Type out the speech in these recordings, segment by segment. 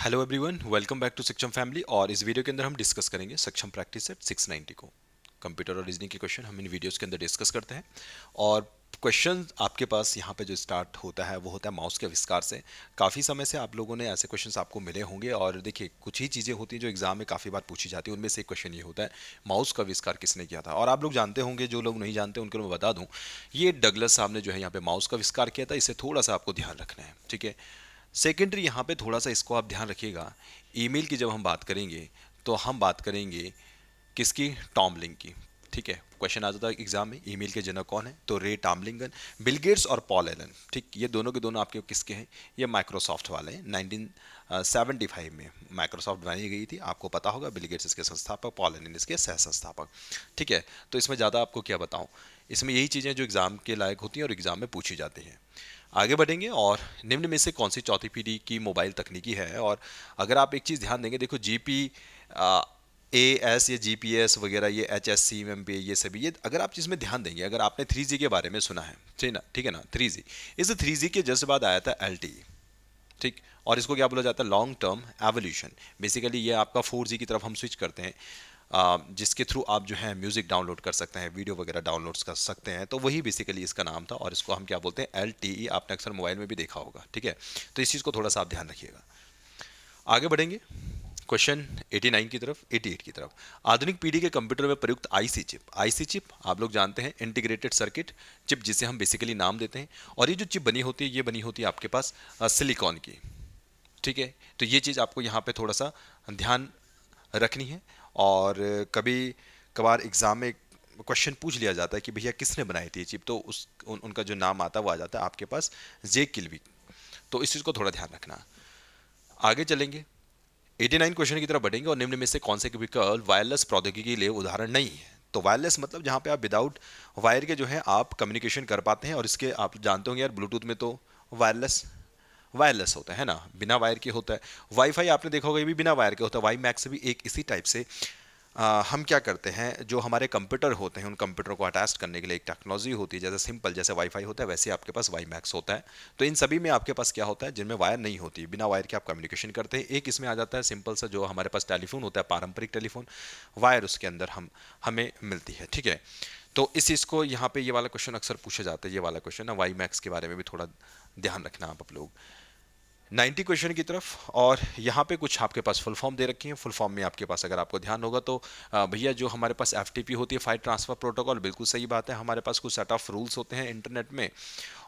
Hello everyone, welcome back to Saksham family. और इस video के अंदर हम डिस्कस करेंगे सक्षम प्रैक्टिस सेट 690 को। कंप्यूटर और रीजनिंग के क्वेश्चन हम इन वीडियोस के अंदर डिस्कस करते हैं। और क्वेश्चन आपके पास यहाँ पे जो स्टार्ट होता है वो होता है माउस के आविष्कार से। काफ़ी समय से आप लोगों ने ऐसे क्वेश्चंस आपको मिले होंगे, और देखिए कुछ ही चीज़ें होती हैं जो एग्जाम में काफ़ी बार पूछी जाती है। उनमें से एक क्वेश्चन ये होता है, माउस का आविष्कार किसने किया था। और आप लोग जानते होंगे, जो लोग नहीं जानते उनके लिए मैं बता दूं, ये डगलस साहब ने जो है यहाँ पे माउस का आविष्कार किया था। इसे थोड़ा सा आपको ध्यान रखना है, ठीक है। सेकेंडरी यहाँ पे थोड़ा सा इसको आप ध्यान रखिएगा। ईमेल की जब हम बात करेंगे तो हम बात करेंगे किसकी? टॉमलिंग की, ठीक है। क्वेश्चन आ जाता है एग्जाम में, ईमेल के जनक कौन है? तो रे टॉमलिंगन। बिल गेट्स और पॉल एलन, ठीक, ये दोनों के दोनों आपके किसके हैं? ये माइक्रोसॉफ्ट वाले हैं। 1975 में माइक्रोसॉफ्ट बनाई गई थी, आपको पता होगा। बिल गेट्स इसके संस्थापक, पॉल एलन इसके सह संस्थापक, ठीक है। तो इसमें ज़्यादा आपको क्या बताऊँ, इसमें यही चीज़ें जो एग्जाम के लायक होती हैं और एग्जाम में पूछी जाती हैं। आगे बढ़ेंगे, और निम्न में से कौन सी चौथी पीढ़ी की मोबाइल तकनीकी है? और अगर आप एक चीज़ ध्यान देंगे, देखो GPS, ये GPS वगैरह, ये HSC MP, ये सभी, ये अगर आप चीज़ में ध्यान देंगे, अगर आपने 3G के बारे में सुना है, ठीक है ना, 3G। इस 3G के जस्ट बाद आया था LTE, ठीक। और इसको क्या बोला जाता है? Long term evolution. बेसिकली ये आपका 4G की तरफ हम स्विच करते हैं, जिसके थ्रू आप जो है म्यूज़िक डाउनलोड कर सकते हैं, वीडियो वगैरह डाउनलोड्स कर सकते हैं। तो वही बेसिकली इसका नाम था, और इसको हम क्या बोलते हैं? LTE। आपने अक्सर मोबाइल में भी देखा होगा, ठीक है। तो इस चीज़ को थोड़ा सा आप ध्यान रखिएगा। आगे बढ़ेंगे क्वेश्चन 89 की तरफ, 88 की तरफ। आधुनिक पीढ़ी के कंप्यूटर में प्रयुक्त आईसी चिप। आईसी चिप आप लोग जानते हैं, इंटीग्रेटेड सर्किट चिप, जिसे हम बेसिकली नाम देते हैं। और ये जो चिप बनी होती है, ये बनी होती है आपके पास सिलिकॉन की, ठीक है। तो ये चीज़ आपको यहाँ पे थोड़ा सा ध्यान रखनी है। और कभी कभार एग्जाम में क्वेश्चन पूछ लिया जाता है कि भैया किसने बनाई थी ये चिप, तो उनका जो नाम आता है वो आ जाता है आपके पास, जे किल्वी। तो इस चीज़ को थोड़ा ध्यान रखना। आगे चलेंगे, 89 क्वेश्चन की तरफ बढ़ेंगे। और निम्न में से कौन से विकल्प वायरलेस प्रौद्योगिकी के लिए उदाहरण नहीं है? तो वायरलेस मतलब जहाँ पे आप विदाउट वायर के जो है आप कम्युनिकेशन कर पाते हैं। और इसके आप जानते होंगे यार, ब्लूटूथ में तो वायरलेस वायरलेस होता है ना, बिना वायर के होता है। वाईफाई आपने देखा होगा, ये भी बिना वायर के होता है। वाई मैक्स भी एक इसी टाइप से हम क्या करते हैं, जो हमारे कंप्यूटर होते हैं उन कंप्यूटर को अटैच करने के लिए एक टेक्नोलॉजी होती है। जैसे सिंपल जैसे वाईफाई होता है, वैसे आपके पास वाई मैक्स होता है। तो इन सभी में आपके पास क्या होता है, जिनमें वायर नहीं होती, बिना वायर के आप कम्युनिकेशन करते हैं। एक इसमें आ जाता है सिंपल सा, जो हमारे पास टेलीफोन होता है, पारंपरिक टेलीफोन, वायर उसके अंदर हमें मिलती है, ठीक है। तो इस चीज़ को यहाँ पे ये वाला क्वेश्चन अक्सर पूछा जाता है, ये वाला क्वेश्चन ना, वाई मैक्स के बारे में भी थोड़ा ध्यान रखना आप लोग। 90 क्वेश्चन की तरफ। और यहाँ पे कुछ आपके पास फुल फॉर्म दे रखी है। फुल फॉर्म में आपके पास अगर आपको ध्यान होगा तो भैया जो हमारे पास FTP होती है, फाइल ट्रांसफर प्रोटोकॉल, बिल्कुल सही बात है। हमारे पास कुछ सेट ऑफ रूल्स होते हैं इंटरनेट में,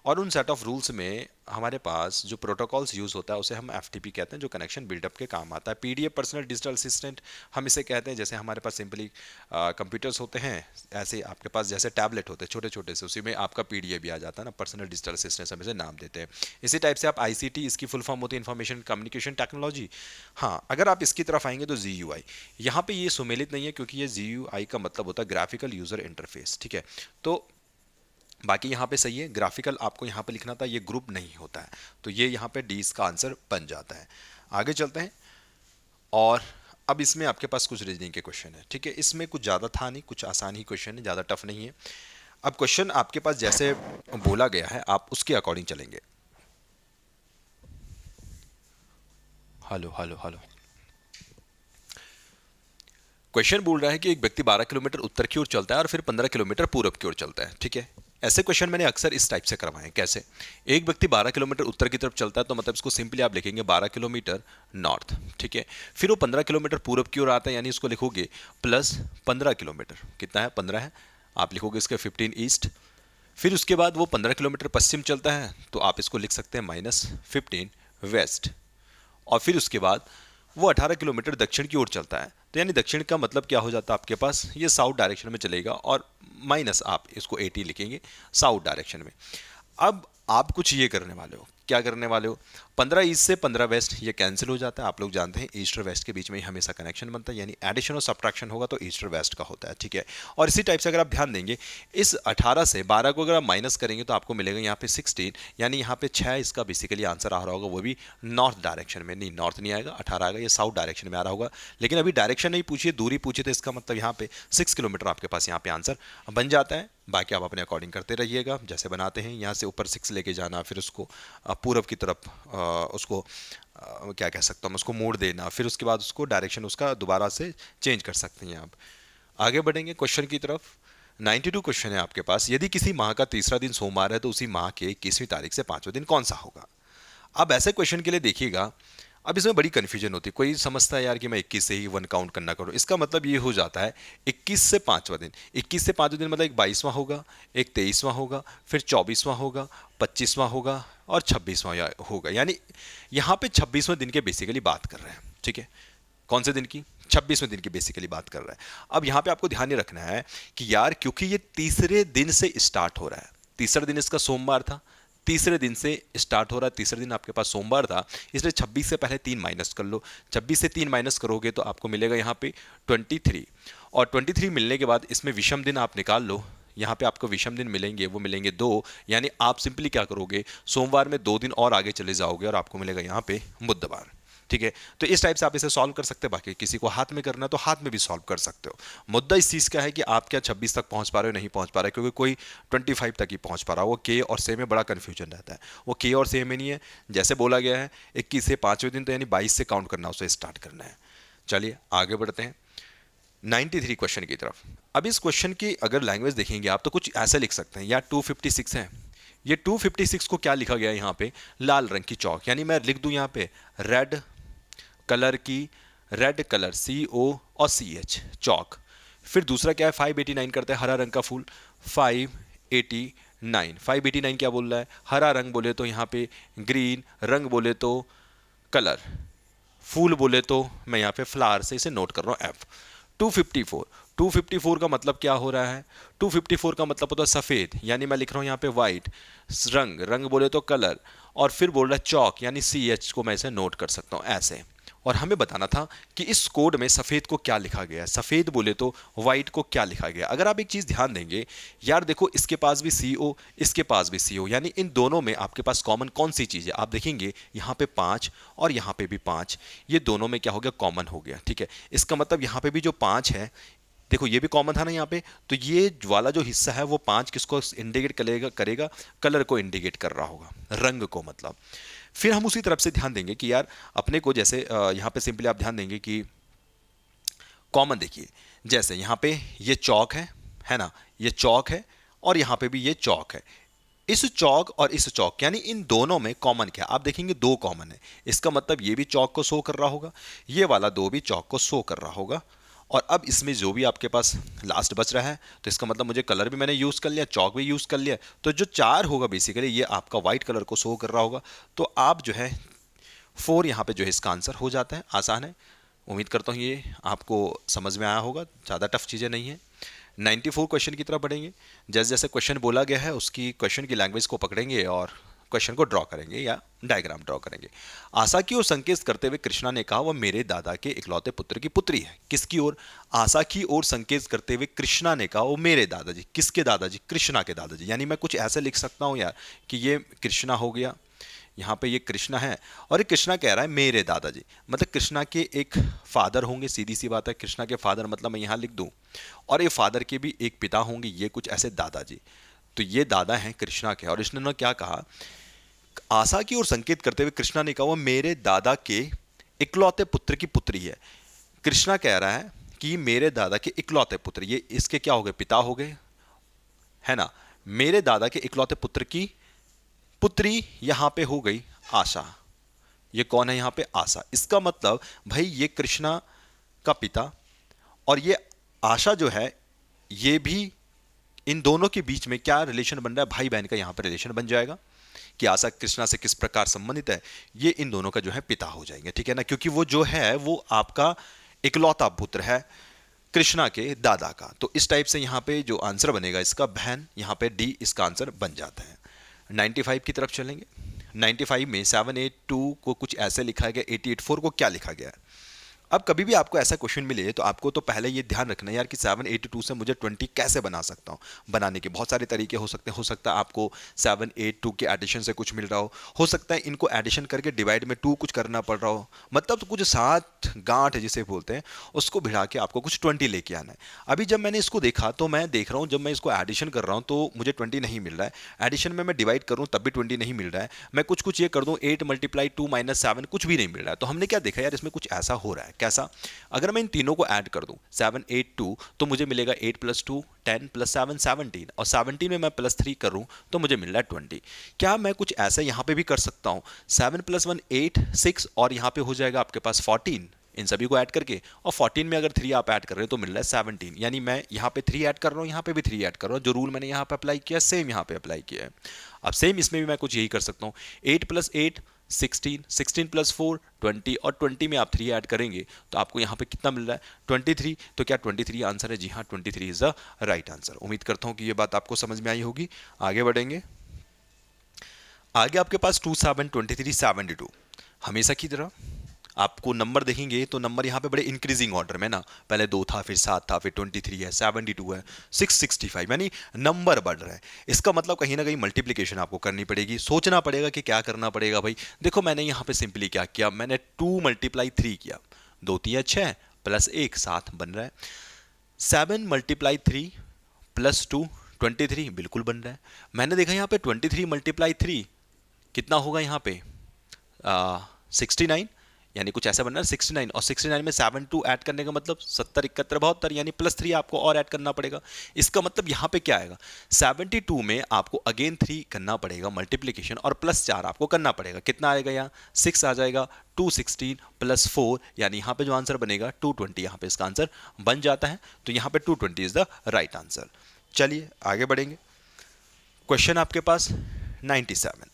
और उन सेट ऑफ रूल्स में हमारे पास जो प्रोटोकॉल्स यूज़ होता है उसे हम FTP कहते हैं, जो कनेक्शन बिल्डअप के काम आता है। PDF पर्सनल डिजिटल असिस्टेंट हम इसे कहते हैं। जैसे हमारे पास सिंपली कंप्यूटर्स होते हैं, ऐसे आपके पास जैसे टैबलेट होते हैं छोटे छोटे से, उसी में आपका PDF भी आ जाता है ना, पर्सनल डिजिटल असिस्टेंट हम इसे नाम देते हैं। इसी टाइप से आप ICT, इसकी फुल फॉर्म होती है इंफॉर्मेशन कम्युनिकेशन टेक्नोलॉजी। हाँ, अगर आप इसकी तरफ आएंगे तो GUI। यहाँ पे ये सुमेलित नहीं है, क्योंकि ये GUI का मतलब होता है ग्राफिकल यूजर इंटरफेस, ठीक है। तो बाकी यहाँ पे सही है, ग्राफिकल आपको यहाँ पे लिखना था, ये ग्रुप नहीं होता है। तो ये यहाँ पे डी इसका आंसर बन जाता है। आगे चलते हैं, और अब इसमें आपके पास कुछ रीजनिंग के क्वेश्चन है, ठीक है। इसमें कुछ ज़्यादा था नहीं, कुछ आसान ही क्वेश्चन है, ज़्यादा टफ नहीं है। अब क्वेश्चन आपके पास जैसे बोला गया है, आप उसके अकॉर्डिंग चलेंगे। Hello hello hello. क्वेश्चन बोल रहा है कि एक व्यक्ति 12 किलोमीटर उत्तर की ओर चलता है और फिर 15 किलोमीटर पूरब की ओर चलता है, ठीक है। ऐसे क्वेश्चन मैंने अक्सर इस टाइप से करवाए हैं। कैसे? एक व्यक्ति 12 किलोमीटर उत्तर की तरफ चलता है, तो मतलब इसको सिंपली आप लिखेंगे 12 किलोमीटर नॉर्थ, ठीक है। फिर वो 15 किलोमीटर पूरब की ओर आता है, यानी इसको लिखोगे प्लस 15 किलोमीटर, कितना है? 15 है। आप लिखोगे इसके 15 ईस्ट। फिर उसके बाद वो 15 किलोमीटर पश्चिम चलता है, तो आप इसको लिख सकते हैं -15 वेस्ट। और फिर उसके बाद वो 18 किलोमीटर दक्षिण की ओर चलता है, तो यानी दक्षिण का मतलब क्या हो जाता है आपके पास, ये साउथ डायरेक्शन में चलेगा, और माइनस आप इसको 80 लिखेंगे साउथ डायरेक्शन में। अब आप कुछ ये करने वाले हो, क्या करने वाले हो, 15 ईस्ट से 15 वेस्ट ये कैंसिल हो जाता है। आप लोग जानते हैं ईस्ट और वेस्ट के बीच में ही हमेशा कनेक्शन बनता है, यानी एडिशन और सब्ट्रैक्शन होगा तो ईस्ट और वेस्ट का होता है, ठीक है। और इसी टाइप से अगर आप ध्यान देंगे, इस 18 से 12 को अगर आप माइनस करेंगे तो आपको मिलेगा यहाँ पे 16, यानी यहाँ पे 6 इसका बेसिकली आंसर आ रहा होगा, वो भी नॉर्थ डायरेक्शन में। नहीं, नॉर्थ नहीं आएगा, 18 आएगा, ये साउथ डायरेक्शन में आ रहा होगा। लेकिन अभी डायरेक्शन नहीं पूछिए, दूरी पूछिए, तो इसका मतलब यहाँ पे 6 किलोमीटर आपके पास यहाँ पे आंसर बन जाता है। बाकी आप अपने अकॉर्डिंग करते रहिएगा जैसे बनाते हैं। यहाँ से ऊपर 6 लेके जाना, फिर उसको पूरब की तरफ उसको क्या कह सकता हूँ, उसको मोड़ देना, फिर उसके बाद उसको डायरेक्शन उसका दोबारा से चेंज कर सकते हैं आप। आगे बढ़ेंगे क्वेश्चन की तरफ। 92 क्वेश्चन है आपके पास। यदि किसी माह का तीसरा दिन सोमवार है तो उसी माह के 21वीं तारीख से 5वें दिन कौन सा होगा। अब ऐसे क्वेश्चन के लिए देखिएगा, अब इसमें बड़ी कन्फ्यूजन होती है। कोई समझता है यार कि मैं 21 से ही वन काउंट करना करूँ, इसका मतलब ये हो जाता है 21 से 5वां दिन। 21 से 5वां दिन मतलब एक 22वां होगा, एक 23वां होगा, फिर 24वां होगा, 25वां होगा और 26वां होगा। यानी यहाँ पे 26वें दिन के बेसिकली बात कर रहे हैं, ठीक है। कौन से दिन की? 26वें दिन की बेसिकली बात कर रहा है। अब यहाँ पे आपको ध्यान ये रखना है कि यार क्योंकि ये तीसरे दिन से स्टार्ट हो रहा है, तीसरा दिन इसका सोमवार था, तीसरे दिन से स्टार्ट हो रहा है, तीसरे दिन आपके पास सोमवार था, इसलिए 26 से पहले 3 माइनस कर लो। 26 से 3 माइनस करोगे तो आपको मिलेगा यहाँ पे 23, और 23 मिलने के बाद इसमें विषम दिन आप निकाल लो। यहाँ पे आपको विषम दिन मिलेंगे, वो मिलेंगे 2, यानी आप सिंपली क्या करोगे, सोमवार में 2 दिन और आगे चले जाओगे और आपको मिलेगा यहाँ पे बुधवार, ठीक है। तो इस टाइप से आप इसे सॉल्व कर सकते हैं। बाकी किसी को हाथ में करना है तो हाथ में भी सॉल्व कर सकते हो। मुद्दा इस चीज़ का है कि आप क्या 26 तक पहुंच पा रहे हो, नहीं पहुंच पा रहे, क्योंकि कोई 25 तक ही पहुंच पा रहा है। वो के और से में बड़ा कन्फ्यूजन रहता है। वो के और से में नहीं है, जैसे बोला गया है 21 से 5वें दिन, तो यानी 22 से काउंट करना, उसे स्टार्ट करना है। चलिए आगे बढ़ते हैं 93 क्वेश्चन की तरफ। अब इस क्वेश्चन की अगर लैंग्वेज देखेंगे आप तो कुछ ऐसे लिख सकते हैं, या 256 है, ये 256 को क्या लिखा गया है यहाँ पे, लाल रंग की चौक, यानी मैं लिख दूं यहाँ पे रेड कलर की, रेड कलर CO और CH चौक। फिर दूसरा क्या है, 589 करते हैं, हरा रंग का फूल, 589। 589 क्या बोल रहा है, हरा रंग बोले तो यहाँ पे ग्रीन, रंग बोले तो कलर, फूल बोले तो मैं यहाँ पे फ्लावर से इसे नोट कर रहा हूँ F। 254, 254 का मतलब क्या हो रहा है, 254 का मतलब होता है सफ़ेद, यानी मैं लिख रहा हूँ यहाँ पे वाइट, रंग, रंग बोले तो कलर, और फिर बोल रहा है चौक, यानी CH को मैं इसे नोट कर सकता हूँ ऐसे। और हमें बताना था कि इस कोड में सफ़ेद को क्या लिखा गया है, सफ़ेद बोले तो वाइट को क्या लिखा गया। अगर आप एक चीज़ ध्यान देंगे यार, देखो इसके पास भी CO, इसके पास भी CO, यानी इन दोनों में आपके पास कॉमन कौन सी चीज़ है, आप देखेंगे यहाँ पे 5 और यहाँ पे भी 5, ये दोनों में क्या हो गया, कॉमन हो गया, ठीक है। इसका मतलब यहाँ पे भी जो 5 है, देखो ये भी कॉमन था ना यहाँ पे, तो ये वाला जो हिस्सा है वो 5 किसको इंडिकेट करेगा, करेगा कलर को इंडिकेट कर रहा होगा, रंग को मतलब। फिर हम उसी तरफ से ध्यान देंगे कि यार अपने को जैसे यहाँ पे सिंपली आप ध्यान देंगे कि कॉमन देखिए, जैसे यहाँ पे ये चौक है ना, ये चौक है, और यहाँ पे भी ये चौक है। इस चौक और इस चौक, यानी इन दोनों में कॉमन क्या, आप देखेंगे 2 कॉमन है, इसका मतलब ये भी चौक को शो कर रहा होगा, ये वाला 2 भी चौक को शो कर रहा होगा। और अब इसमें जो भी आपके पास लास्ट बच रहा है, तो इसका मतलब मुझे कलर भी मैंने यूज़ कर लिया, चौक भी यूज़ कर लिया, तो जो 4 होगा बेसिकली ये आपका वाइट कलर को शो कर रहा होगा। तो आप जो है 4 यहाँ पे जो है इसका आंसर हो जाता है, आसान है। उम्मीद करता हूँ ये आपको समझ में आया होगा, ज़्यादा टफ चीज़ें नहीं है। 94 क्वेश्चन की तरफ बढ़ेंगे। जैसे जैसे क्वेश्चन बोला गया है उसकी क्वेश्चन की लैंग्वेज को पकड़ेंगे और क्वेश्चन को ड्रॉ करेंगे या डायग्राम ड्रॉ करेंगे। आशा की ओर संकेत करते हुए कृष्णा ने कहा, वह मेरे दादा के इकलौते पुत्र की पुत्री है। किसकी ओर? आशा की ओर संकेत करते हुए कृष्णा ने कहा, वो मेरे दादाजी, किसके दादाजी? कृष्णा के दादाजी। यानी मैं कुछ ऐसे लिख सकता हूँ यार कि ये कृष्णा हो गया, यहाँ पे ये कृष्णा है, और ये कृष्णा कह रहा है मेरे दादाजी, मतलब कृष्णा के एक फादर होंगे, सीधी सी बात है। कृष्णा के फादर मतलब मैं यहाँ लिख दूँ, और ये फादर के भी एक पिता होंगे, ये कुछ ऐसे दादाजी। तो ये दादा हैं कृष्णा के, और इसने क्या कहा, आशा की ओर संकेत करते हुए कृष्णा ने कहा, वो मेरे दादा के इकलौते पुत्र की पुत्री है। कृष्णा कह रहा है कि मेरे दादा के इकलौते पुत्र, ये इसके क्या हो गए, पिता हो गए, है ना। मेरे दादा के इकलौते पुत्र की पुत्री यहां पे हो गई आशा। ये कौन है यहाँ पे? आशा। इसका मतलब भाई ये कृष्णा का पिता और ये आशा जो है, ये भी, इन दोनों के बीच में क्या रिलेशन बन रहा है? भाई बहन का यहाँ पर रिलेशन बन जाएगा कि आशा कृष्णा से किस प्रकार संबंधित है, ये इन दोनों का जो है पिता हो जाएंगे, ठीक है ना, क्योंकि वो जो है वो आपका इकलौता पुत्र है कृष्णा के दादा का। तो इस टाइप से यहाँ पे जो आंसर बनेगा इसका बहन, यहाँ पे डी इसका आंसर बन जाता है। 95 की तरफ चलेंगे। 95 में 782 को कुछ ऐसे लिखा गया, 884 को क्या लिखा गया है? अब कभी भी आपको ऐसा क्वेश्चन मिले तो आपको तो पहले ये ध्यान रखना है यार कि 782 से मुझे 20 कैसे बना सकता हूँ। बनाने के बहुत सारे तरीके हो सकता है आपको 782 के एडिशन से कुछ मिल रहा हो सकता है इनको एडिशन करके डिवाइड में 2 कुछ करना पड़ रहा हो, मतलब तो कुछ सात गांठ जिसे बोलते हैं उसको भिड़ा के आपको कुछ 20 लेके आना है। अभी जब मैंने इसको देखा तो मैं देख रहा हूँ जब मैं इसको एडिशन कर रहा हूँ तो मुझे 20 नहीं मिल रहा है, एडिशन में मैं डिवाइड करूँ तब भी 20 नहीं मिल रहा है, मैं कुछ कुछ ये कर दूँ 8 × 2 - 7 कुछ भी नहीं मिल रहा है। तो हमने क्या देखा यार इसमें कुछ ऐसा हो रहा है। कैसा? अगर मैं इन तीनों को ऐड कर दूं 7 8 2 तो मुझे मिलेगा 8 + 2 10 + 7 17 और 17 में मैं +3 करूं तो मुझे मिल रहा है 20। क्या मैं कुछ ऐसा यहां पे भी कर सकता हूं 7 + 1 8 6 और यहां पे हो जाएगा आपके पास 14 इन सभी को ऐड करके, और 14 में अगर 3 आप ऐड कर रहे हो तो मिल रहा है 17, यानी मैं यहाँ पे 3 ऐड कर रहा हूँ यहाँ पे भी 3 ऐड कर रहा हूँ, जो रूल मैंने यहाँ पे अप्लाई किया सेम यहाँ पे अप्लाई किया है। अब सेम इसमें भी मैं कुछ यही कर सकता हूँ 8 + 8 16 16 + 4 20 और 20 में आप 3 ऐड करेंगे तो आपको यहाँ पे कितना मिल रहा है 23। तो क्या 23 आंसर है? जी हाँ 23 इज द राइट आंसर। उम्मीद करता हूँ कि ये बात आपको समझ में आई होगी। आगे बढ़ेंगे। आगे आपके पास 2 7 23 72 हमेशा की तरह आपको नंबर देखेंगे तो नंबर यहाँ पे बड़े इंक्रीजिंग ऑर्डर में ना, पहले 2 था फिर 7 था फिर 23 है 72 है 665, यानी नंबर बढ़ रहा है। इसका मतलब कहीं ना कहीं मल्टीप्लिकेशन आपको करनी पड़ेगी, सोचना पड़ेगा कि क्या करना पड़ेगा भाई। देखो मैंने यहाँ पे सिंपली क्या किया, मैंने 2 × 3 किया, 2 3 6 + 1 7 बन रहा है। 7 × 3 + 2 23 बिल्कुल बन रहा है। मैंने देखा यहाँ पे 23 × 3 कितना होगा यहाँ पे 69, यानी कुछ ऐसा बनना है 69, और 69 में 7 2 ऐड करने का मतलब 70 71 72, यानी +3 आपको और ऐड करना पड़ेगा। इसका मतलब यहाँ पे क्या आएगा 72 में आपको अगेन 3 करना पड़ेगा मल्टीप्लिकेशन और +4 आपको करना पड़ेगा। कितना आएगा यहाँ 6 आ जाएगा, 216 + 4 यानी यहाँ पे जो आंसर बनेगा 220, यहाँ पे इसका आंसर बन जाता है। तो यहाँ पे 220 इज द राइट आंसर। चलिए आगे बढ़ेंगे। क्वेश्चन आपके पास 97।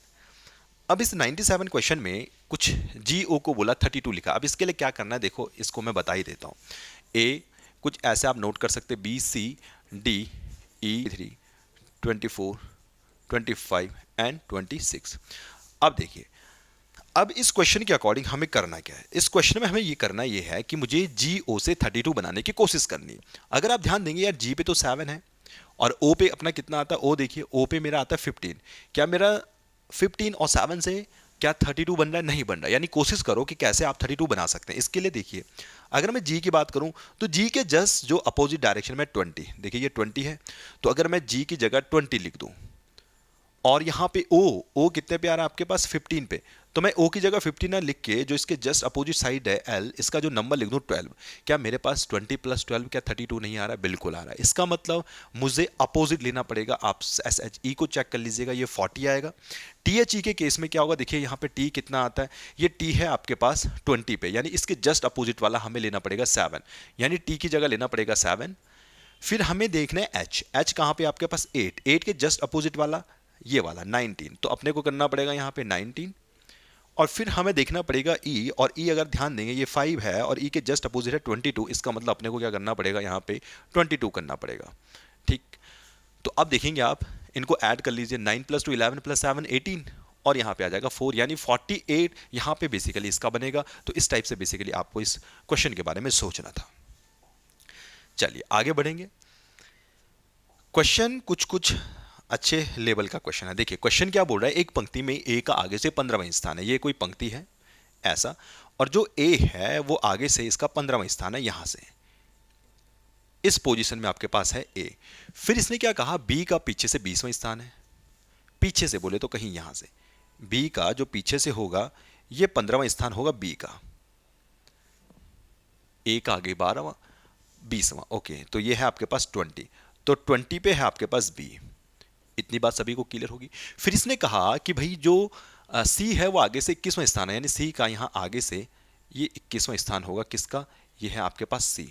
अब इस 97 क्वेश्चन में कुछ जीओ को बोला 32 लिखा। अब इसके लिए क्या करना है देखो, इसको मैं बता ही देता हूँ। ए कुछ ऐसे आप नोट कर सकते, B C D E 3 24 25 and 26। अब देखिए, अब इस क्वेश्चन के अकॉर्डिंग हमें करना क्या है, इस क्वेश्चन में हमें ये करना ये है कि मुझे जीओ से 32 बनाने की कोशिश करनी है। अगर आप ध्यान देंगे यार जी पे तो 7 है और ओ पे अपना कितना आता है, ओ देखिए ओ पे मेरा आता है 15। क्या मेरा 15 और 7 से क्या 32 बन रहा है? नहीं बन रहा है। यानी कोशिश करो कि कैसे आप 32 बना सकते हैं। इसके लिए देखिए, अगर मैं जी की बात करूं तो जी के जस्ट जो अपोजिट डायरेक्शन में 20, देखिए ये 20 है, तो अगर मैं जी की जगह 20 लिख दूं और यहाँ पे ओ कितने पे आ रहा है आपके पास 15 पे, तो मैं ओ की जगह 15 ना लिख के जो इसके जस्ट अपोजिट साइड है एल, इसका जो नंबर लिख दूं 12। क्या मेरे पास 20 + 12 क्या 32 नहीं आ रहा है? बिल्कुल आ रहा है। इसका मतलब मुझे अपोजिट लेना पड़ेगा। आप एस एच ई को चेक कर लीजिएगा, ये 40 आएगा। टी एच ई के केस में क्या होगा, देखिए यहाँ पे टी कितना आता है, ये टी है आपके पास 20 पे, यानी इसके जस्ट अपोजिट वाला हमें लेना पड़ेगा 7, यानी टी की जगह लेना पड़ेगा 7। फिर हमें देखना है एच कहाँ पे आपके पास 8 के जस्ट अपोजिट वाला ये वाला 19, तो अपने को करना पड़ेगा यहाँ पे 19। और फिर हमें देखना पड़ेगा ई, और ई अगर ध्यान देंगे ये 5 है और ई के जस्ट अपोजिट है 22, इसका मतलब अपने को क्या करना पड़ेगा यहाँ पे 22 करना पड़ेगा। ठीक, तो अब देखेंगे आप इनको ऐड कर लीजिए, 9 + 2 11 + 7 18 और यहाँ पे आ जाएगा 4, यानी 48 यहाँ पे बेसिकली इसका बनेगा। तो इस टाइप से बेसिकली आपको इस क्वेश्चन के बारे में सोचना था। चलिए आगे बढ़ेंगे। क्वेश्चन कुछ कुछ अच्छे लेवल का क्वेश्चन है। देखिए क्वेश्चन क्या बोल रहा है, एक पंक्ति में ए का आगे से 15वां स्थान है, ये कोई पंक्ति है ऐसा, और जो ए है वो आगे से इसका 15वां स्थान है, यहां से इस पोजीशन में आपके पास है ए। फिर इसने क्या कहा, बी का पीछे से 20वां स्थान है, पीछे से बोले तो कहीं यहां से बी का जो पीछे से होगा ये 15वां स्थान होगा बी का, ए का आगे 12वां 20वां। ओके, तो ये है आपके पास 20, तो 20 पे है आपके पास बी। इतनी बात सभी को क्लियर होगी। फिर इसने कहा कि भाई जो सी है वो आगे से 21वां स्थान है, यानी सी का यहां आगे से ये 21वां स्थान होगा किसका, ये है आपके पास सी।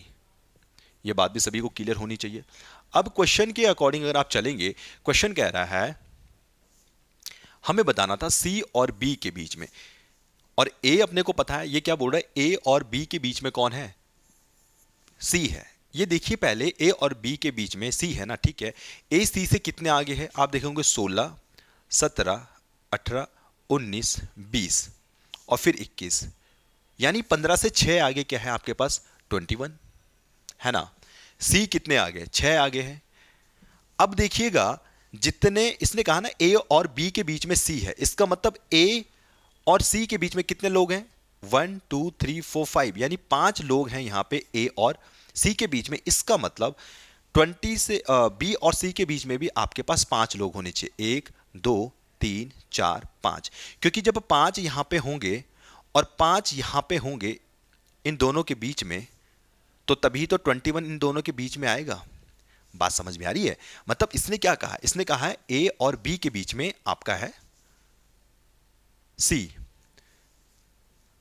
ये बात भी सभी को क्लियर होनी चाहिए। अब क्वेश्चन के अकॉर्डिंग अगर आप चलेंगे, क्वेश्चन कह रहा है हमें बताना था सी और बी के बीच में, और ए अपने को पता है, ये क्या बोल रहा है ए और बी के बीच में कौन है, सी है। ये देखिए पहले ए और बी के बीच में सी है ना, ठीक है। ए सी से कितने आगे है, आप देखेंगे 16 17 18 19 20 और फिर 21, यानी 15 से 6 आगे क्या है आपके पास 21, है ना। सी कितने आगे, 6 आगे है। अब देखिएगा जितने इसने कहा ना ए और बी के बीच में सी है, इसका मतलब ए और सी के बीच में कितने लोग हैं, 1 2 3 4 5, यानी 5 लोग हैं यहां पे ए और सी के बीच में। इसका मतलब 20 से बी और सी के बीच में भी आपके पास 5 लोग होने चाहिए, 1 2 3 4 5, क्योंकि जब 5 यहां पे होंगे और 5 यहां पे होंगे इन दोनों के बीच में, तो तभी तो 21 इन दोनों के बीच में आएगा। बात समझ में आ रही है। मतलब इसने क्या कहा, इसने कहा है ए और बी के बीच में आपका है सी,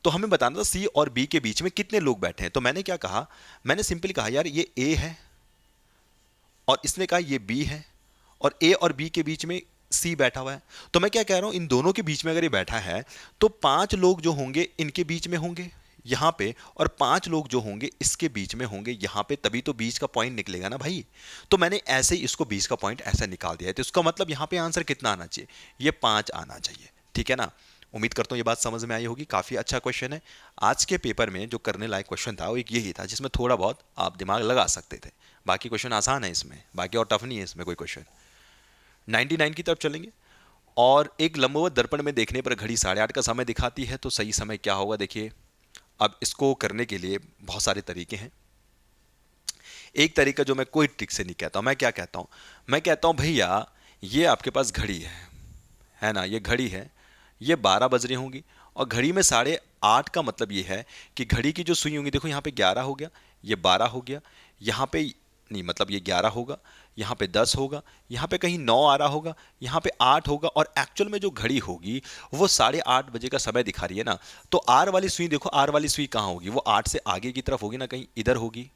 तो हमें बताना था सी और बी के बीच में कितने लोग बैठे हैं। तो मैंने क्या कहा, मैंने सिंपली कहा यार ये ए है और इसने कहा ये बी है और ए और बी के बीच में सी बैठा हुआ है। तो मैं क्या कह रहा हूं, इन दोनों के बीच में अगर ये बैठा है तो 5 लोग जो होंगे इनके बीच में होंगे यहां पे, और 5 लोग जो होंगे इसके बीच में होंगे यहां पे, तभी तो बीच का पॉइंट निकलेगा ना भाई। तो मैंने ऐसे ही इसको बीच का पॉइंट ऐसा निकाल दिया है। तो इसका मतलब यहां पे आंसर कितना आना चाहिए, ये 5 आना चाहिए। ठीक है ना। उम्मीद करता हूं ये बात समझ में आई होगी। काफी अच्छा क्वेश्चन है। आज के पेपर में जो करने लायक क्वेश्चन था वो एक यही था जिसमें थोड़ा बहुत आप दिमाग लगा सकते थे। बाकी क्वेश्चन आसान है इसमें, बाकी और टफ नहीं है इसमें कोई क्वेश्चन। 99 की तरफ चलेंगे। और एक लंबवत दर्पण में देखने पर घड़ी 8:30 का समय दिखाती है, तो सही समय क्या होगा। देखिए अब इसको करने के लिए बहुत सारे तरीके हैं। एक तरीका जो मैं कोई ट्रिक से नहीं कहता हूं, मैं क्या कहता हूं, मैं कहता हूं भैया ये आपके पास घड़ी है ना, ये घड़ी है, ये 12 बज रही होंगी और घड़ी में 8:30 का मतलब ये है कि घड़ी की जो सुई होंगी, देखो यहाँ पे 11 हो गया, ये 12 हो गया, यहाँ पे नहीं मतलब ये 11 होगा, यहाँ पे 10 होगा, यहाँ पे कहीं 9 आ रहा होगा, यहाँ पे 8 होगा, और एक्चुअल में जो घड़ी होगी वो 8:30 बजे का समय दिखा रही है ना। तो आर वाली सुई देखो, आर वाली सुई कहाँ होगी, वो 8 से आगे की तरफ होगी ना, कहीं इधर होगी।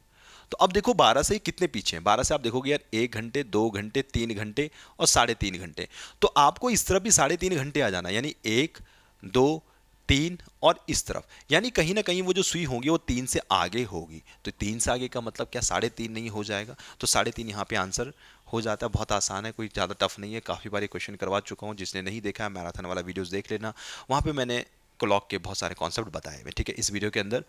तो अब देखो 12 से कितने पीछे हैं, 12 से आप देखोगे यार 1 घंटे 2 घंटे 3 घंटे और 3.5 घंटे, तो आपको इस तरफ भी 3.5 घंटे आ जाना, यानी 1 2 3 और इस तरफ, यानी कहीं ना कहीं वो जो सुई होगी वो 3 से आगे होगी। तो 3 से आगे का मतलब क्या 3.5 नहीं हो जाएगा, तो 3.5 यहाँ पे आंसर हो जाता है। बहुत आसान है, कोई ज़्यादा टफ नहीं है। काफ़ी बार क्वेश्चन करवा चुका हूँ, जिसने नहीं देखा है मैराथन वाला वीडियोस देख लेना, वहाँ पे मैंने क्लॉक के बहुत सारे कॉन्सेप्ट बताए हुए। ठीक है, इस वीडियो के अंदर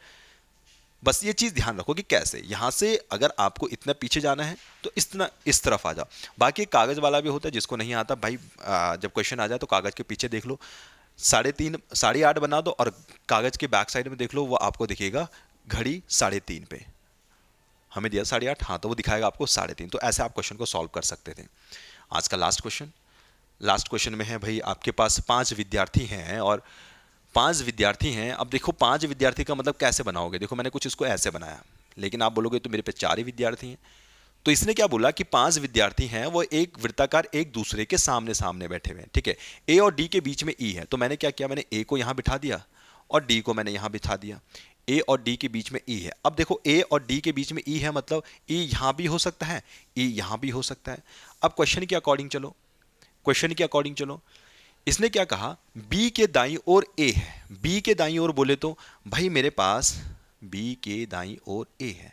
बस ये चीज़ ध्यान रखो कि कैसे यहाँ से अगर आपको इतना पीछे जाना है तो इस तरफ आ जाओ। बाकी कागज़ वाला भी होता है, जिसको नहीं आता भाई जब क्वेश्चन आ जाए तो कागज़ के पीछे देख लो, 3:30 8:30 बना दो और कागज़ के बैक साइड में देख लो, वो आपको दिखेगा घड़ी 3:30 पे। हमें दिया 8:30, हाँ तो वो दिखाएगा आपको 3:30। तो ऐसे आप क्वेश्चन को सॉल्व कर सकते थे। आज का लास्ट क्वेश्चन में है भाई, आपके पास 5 विद्यार्थी हैं और 5 विद्यार्थी हैं। अब देखो 5 विद्यार्थी का मतलब कैसे बनाओगे, देखो मैंने कुछ इसको ऐसे बनाया, लेकिन आप बोलोगे तो मेरे पे 4 ही विद्यार्थी हैं। तो इसने क्या बोला कि 5 विद्यार्थी हैं, वो एक वृत्ताकार एक दूसरे के सामने सामने बैठे हुए हैं। ठीक है, ए और डी के बीच में ई है, तो मैंने क्या किया, मैंने ए को यहां बिठा दिया और डी को मैंने यहां बिठा दिया। ए और डी के बीच में ई है। अब देखो ए और डी के बीच में ई है, मतलब ई यहां भी हो सकता है, ई यहां भी हो सकता है। अब क्वेश्चन के अकॉर्डिंग चलो, इसने क्या कहा, बी के दाईं ओर ए है, बी के दाईं ओर बोले तो भाई मेरे पास बी के दाईं ओर ए है।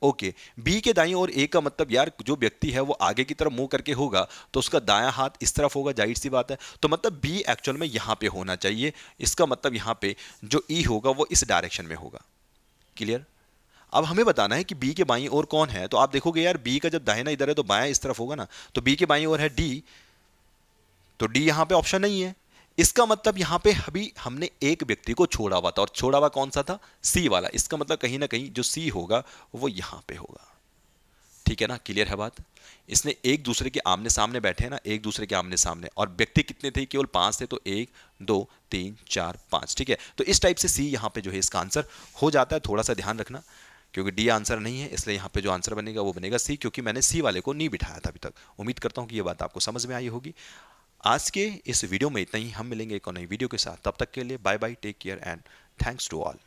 ओके, बी के दाईं ओर ए का मतलब यार जो व्यक्ति है वो आगे की तरफ मुंह करके होगा तो उसका दायां हाथ इस तरफ होगा, जाहिर सी बात है। तो मतलब बी एक्चुअल में यहां पे होना चाहिए, इसका मतलब यहां पे जो ई होगा वो इस डायरेक्शन में होगा। क्लियर। अब हमें बताना है कि बी के बाईं ओर कौन है, तो आप देखोगे यार बी का जब दाहिना इधर है तो बायां इस तरफ होगा ना, तो बी के बाईं ओर है डी, तो डी यहां पे ऑप्शन नहीं है। इसका मतलब यहां पे अभी हमने एक व्यक्ति को छोड़ा हुआ था, और छोड़ा हुआ कौन सा था, सी वाला। इसका मतलब कहीं ना कहीं जो सी होगा वो यहां पे होगा। ठीक है ना, क्लियर है बात। इसने एक दूसरे के आमने सामने बैठे हैं ना, एक दूसरे के आमने सामने, और व्यक्ति कितने थे, केवल 5 थे, तो 1 2 3 4 5। ठीक है, तो इस टाइप से सी यहां पे जो है इसका आंसर हो जाता है। थोड़ा सा ध्यान रखना, क्योंकि डी आंसर नहीं है, इसलिए यहाँ पे जो आंसर बनेगा वो बनेगा सी, क्योंकि मैंने सी वाले को नहीं बिठाया था अभी तक। उम्मीद करता हूँ कि ये बात आपको समझ में आई होगी। आज के इस वीडियो में इतना ही, हम मिलेंगे एक और नई वीडियो के साथ। तब तक के लिए bye bye, take care and thanks to all.